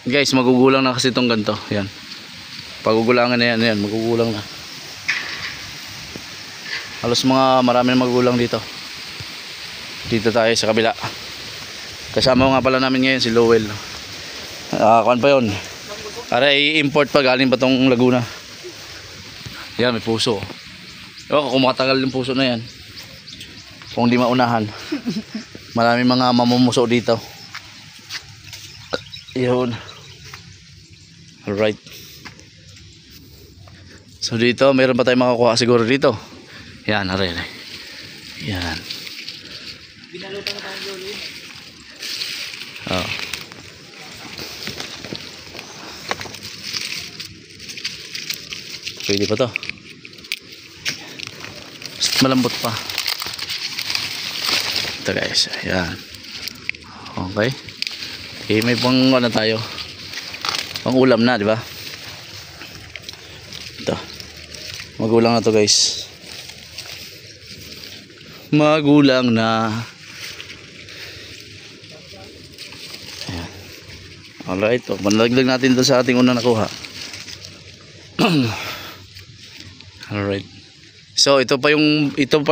Guys, magugulang na kasi itong ganito. Yan. Pagugulangan na yan, magugulang na. Halos marami na magugulang dito. Dito tayo sa kabila. Kasama nga pala namin ngayon si Lowell. Kuan pa yun. Para i-import pa, galing pa tong Laguna. Yan, may puso. Kung makatagal yung puso na yan, kung di maunahan, marami mga mamumuso dito. Yun. Alright. So dito, meron pa tayong makakuha siguro dito. Yan, aray. Yan. Binalutan tayo Lolo. Oh. Pwede pa to. Malambot pa. Ito guys, ayan. Okay. Okay, may pang ano tayo. Pang ulam na, di ba? Ito. Magulang na to guys. Magulang na. Ayan. Alright, panlagdag natin to sa ating unang nakuha. Alright. So ito pa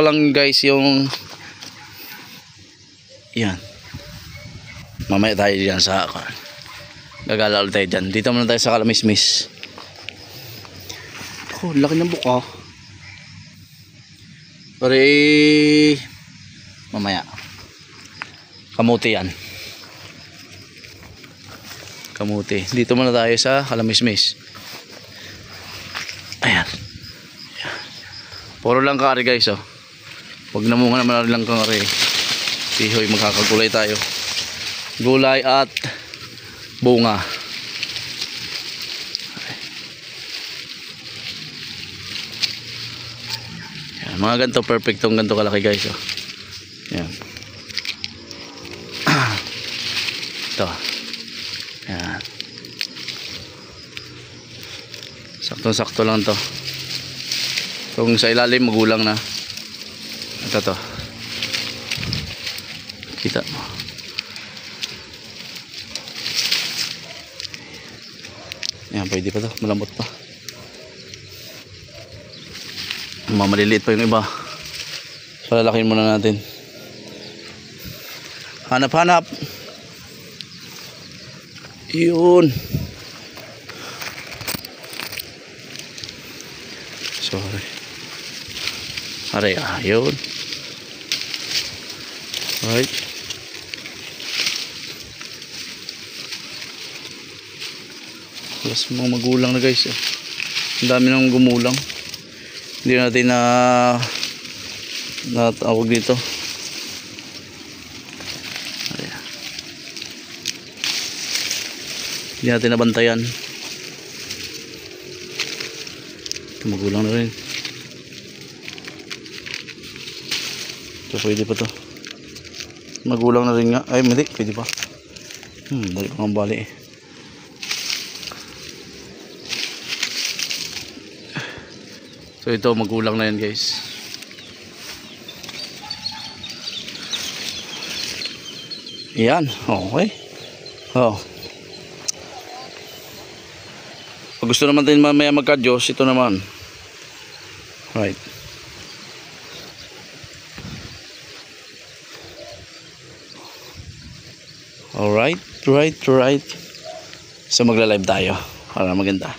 lang guys yung yan. Mamaya tayo diyan sa gagala ulit tayo dyan. Dito muna tayo sa Kalamismis. Oh, laki ng buka. Pare mamaya. Kamuti yan. Kamuti. Dito muna tayo sa Kalamismis. Ayan. Puro lang kari guys oh. Huwag na muna naman lang kari. Pihoy, magkakagulay tayo. Gulay at bunga. Yan, mga ganito perfectong ganito kalaki guys oh. Yan. Ito. Yan. Sakto-sakto lang to. Kung sa ilalim magulang na. Ito to. Kita mo. Yan, pwede pa to. Malambot pa. Maliliit pa yung iba. Palalakin muna natin. Hanap-hanap. Yun. Sorry. Aray, yun. Right. Plus mga magulang na guys. Ang dami nang gumulang. Hindi natin natawag dito. Ayan. Hindi natin nabantayan. Ito magulang na rin. Ito pwede pa to. Magulang na rin nga. Ay hindi, pwede pa. Dali pa ang bali eh. So ito magulang na yan guys. Yan, okay. Oh. Pag gusto naman tayo mamaya magka-Diyos, ito naman. Right. Alright, right. So magla-live tayo para maganda.